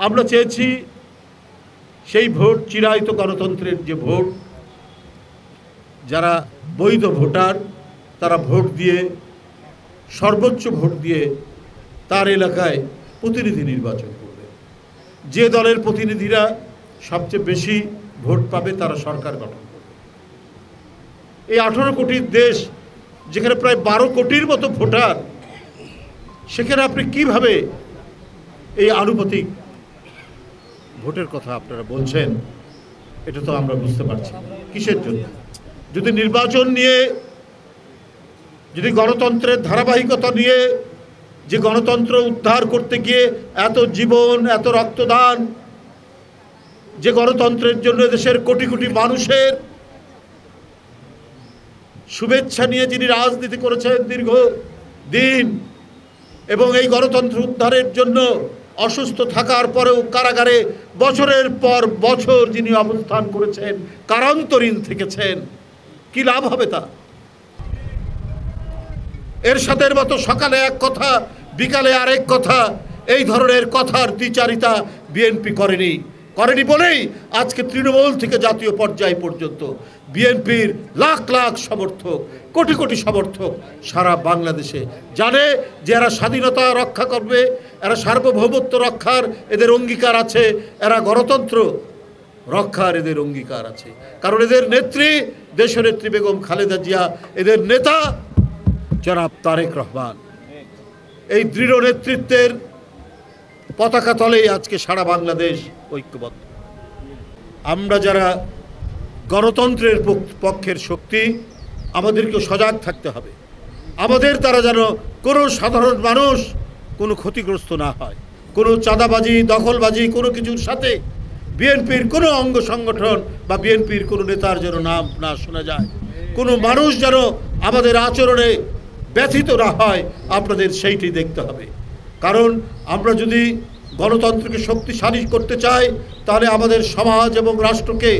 আমরা চেয়েছি সেই ভোট চিরায়ত গণতন্ত্রের যে ভোট, যারা বৈধ ভোটার তারা ভোট দিয়ে সর্বোচ্চ ভোট দিয়ে তার এলাকায় প্রতিনিধি নির্বাচন করবে। যে দলের প্রতিনিধিরা সবচেয়ে বেশি ভোট পাবে তারা সরকার গঠন করবে। এই 18 কোটির দেশ, যেখানে প্রায় 12 কোটির মতো ভোটার, সেখানে আপনি কিভাবে এই আনুপাতিক ভোটের কথা আপনারা বলছেন? এটা তো আমরা বুঝতে পারছি কিসের জন্য। যদি নির্বাচন নিয়ে, যদি গণতন্ত্রের ধারাবাহিকতা নিয়ে, যে গণতন্ত্র উদ্ধার করতে গিয়ে এত জীবন, এত রক্তদান, যে গণতন্ত্রের জন্য দেশের কোটি কোটি মানুষের শুভেচ্ছা নিয়ে যিনি রাজনীতি করেছেন দীর্ঘ দিন, এবং এই গণতন্ত্র উদ্ধারের জন্য অসুস্থ থাকার পরেও কারাগারে বছরের পর বছর যিনি অবস্থান করেছেন, কারান্তরীণ থেকেছেন, কি লাভ হবে তা? এরশাদের মতো সকালে এক কথা, বিকালে আরেক কথা, এই ধরনের কথার দ্বিচারিতা বিএনপি করেনি বলেই আজকে তৃণমূল থেকে জাতীয় পর্যায় পর্যন্ত বিএনপির লাখ লাখ সমর্থক, কোটি কোটি সমর্থক সারা বাংলাদেশে জানে যে এরা স্বাধীনতা রক্ষা করবে, এরা সার্বভৌমত্ব রক্ষার এদের অঙ্গীকার আছে, এরা গণতন্ত্র রক্ষার এদের অঙ্গীকার আছে। কারণ এদের নেত্রী দেশনেত্রী বেগম খালেদা জিয়া, এদের নেতা জনাব তারেক রহমান, এই দৃঢ় নেতৃত্বের পতাকা তলেই আজকে সারা বাংলাদেশ ঐক্যবদ্ধ। আমরা যারা গণতন্ত্রের পক্ষের শক্তি, আমাদেরকে সজাগ থাকতে হবে। আমাদের দ্বারা যেন কোনো সাধারণ মানুষ কোনো ক্ষতিগ্রস্ত না হয়, কোনো চাঁদাবাজি, দখলবাজি, কোনো কিছুর সাথে বিএনপির কোনো অঙ্গ সংগঠন বা বিএনপির কোনো নেতার যেন নাম না শোনা যায়, কোনো মানুষ যেন আমাদের আচরণে ব্যথিত না হয়, আপনাদের সেইটি দেখতে হবে। কারণ আমরা যদি গণতন্ত্রকে শক্তিশালী করতে চাই, তাহলে আমাদের সমাজ এবং রাষ্ট্রকে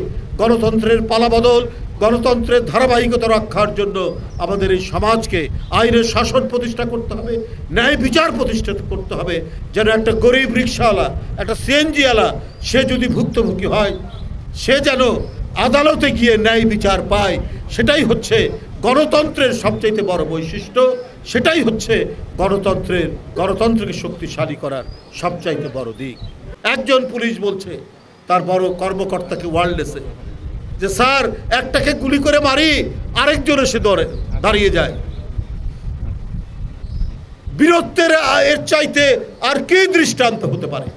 গণতন্ত্রের পালাবদল, গণতন্ত্রের ধারাবাহিকতা রক্ষার জন্য আমাদের এই সমাজকে আইনের শাসন প্রতিষ্ঠা করতে হবে, ন্যায় বিচার প্রতিষ্ঠা করতে হবে। যেন একটা গরিব রিক্সাওয়ালা, একটা সিএনজিওয়ালা, সে যদি ভুক্তভোগী হয়, সে যেন আদালতে গিয়ে ন্যায় বিচার পায়। সেটাই হচ্ছে গণতন্ত্রের সবচাইতে বড় বৈশিষ্ট্য, সেটাই হচ্ছে গণতন্ত্রকে শক্তিশালী করার সবচাইতে বড় দিক। একজন পুলিশ বলছে তার বড় কর্মকর্তাকে ওয়ার্ল্ডলেসে যে স্যার, একটাকে গুলি করে মারি, আরেকজন এসে দাঁড়িয়ে যায়। বীরত্বের এর চাইতে আর কি দৃষ্টান্ত হতে পারে?